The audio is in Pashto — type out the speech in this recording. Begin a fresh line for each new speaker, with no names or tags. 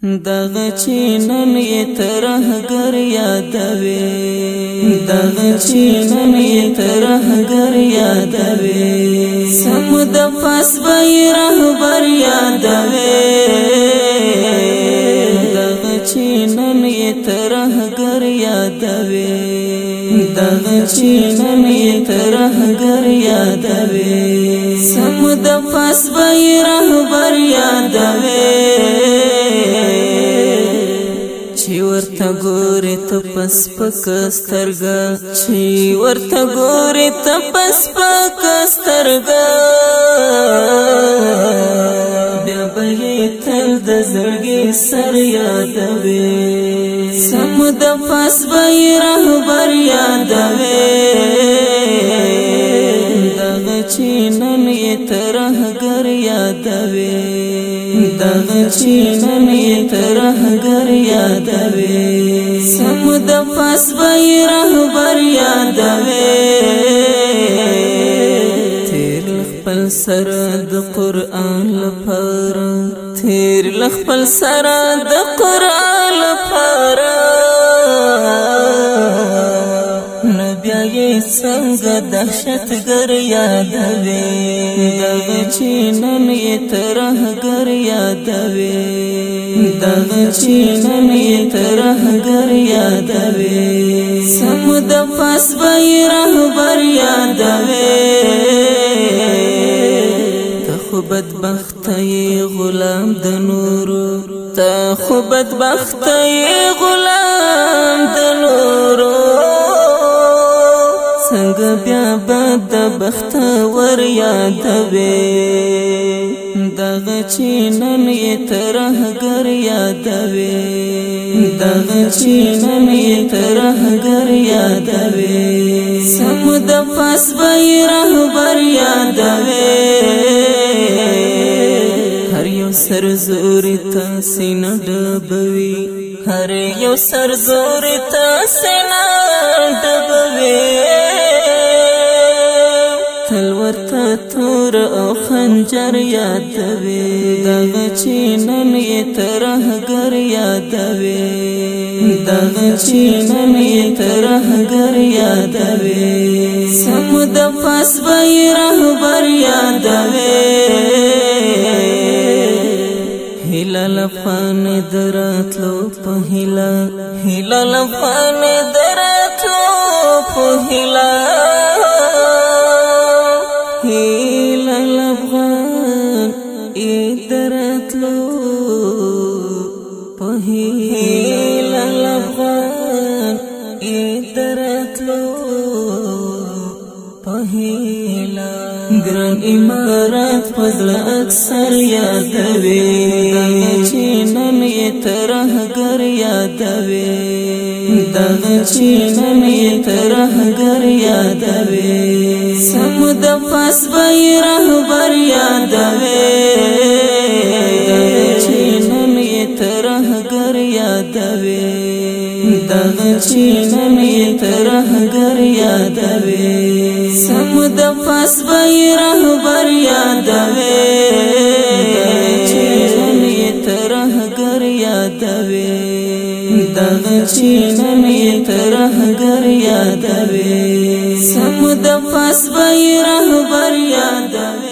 دغه چینن یې ترهګر یادوي دغه چینن یې ترهګر یادوي سم د پاس به رهبر یادوي دغه چینن یې ترهګر یادوي دغه چینن یې ترهګر یادوي سم د پاس به رهبر یادوي چی ورته ګورې ته په سپکه سترګه چی ورته ګورې ته په سپکه سترګه بیا به یې تل د زړګي سر یادوي سم د پاس به یې رهبر یادوي دغه چینن یې ترهګر یادوي دغه چینن یې ترهګر یادوي سم د پاس به یې رهبر یادوي تیر خپل سره د قرآن لپاره تیر خپل سره د قرآن لپاره بیا یې څنګه دهشتګر یادوي دغه چینن یې ترهګر یادوي دغه چینن یې ترهګر یادوي سم د پاس به یې رهبر یادوي ته خو بدبخته یې غلام د نورو ته خو بدبخته یې غلام د نورو څنګه بیا بد بختور یادوي دغه چینن یې ترهګر یادوي دغه چینن یې ترهګر یادوي سم د پاس به یې رهبر یادوي هر یو سرزوري ته سینه ډبوي هر یو سرزوري ته سینه ډبوي تل ورته تور او خنجر یادوي دغه چینن یې ترهګر یادوي دغه چینن یې ترهګر یادوي سم د پاس به یې رهبر یادوي هیله لفان دراتلو په هیله هیله لفان دراتلو په هیله هیله لفان دراتلو په هیله لفان دراتلو په هیله ګران امارات فضل اکثر یادوي دغه چینن یې ترهګر یادوي دغه چینن یې ترهګر یادوي سم د پاس به یې رهبر یادوي دغه چینن یې ترهګر یادوي دغه چینن یې ترهګر یادوي سم د پاس به یې رهبر یادوي دغه چینن یې ترهګر یادوي دغه چینن یې ترهګر یادوي سم د پاس به یې رهبر یادوي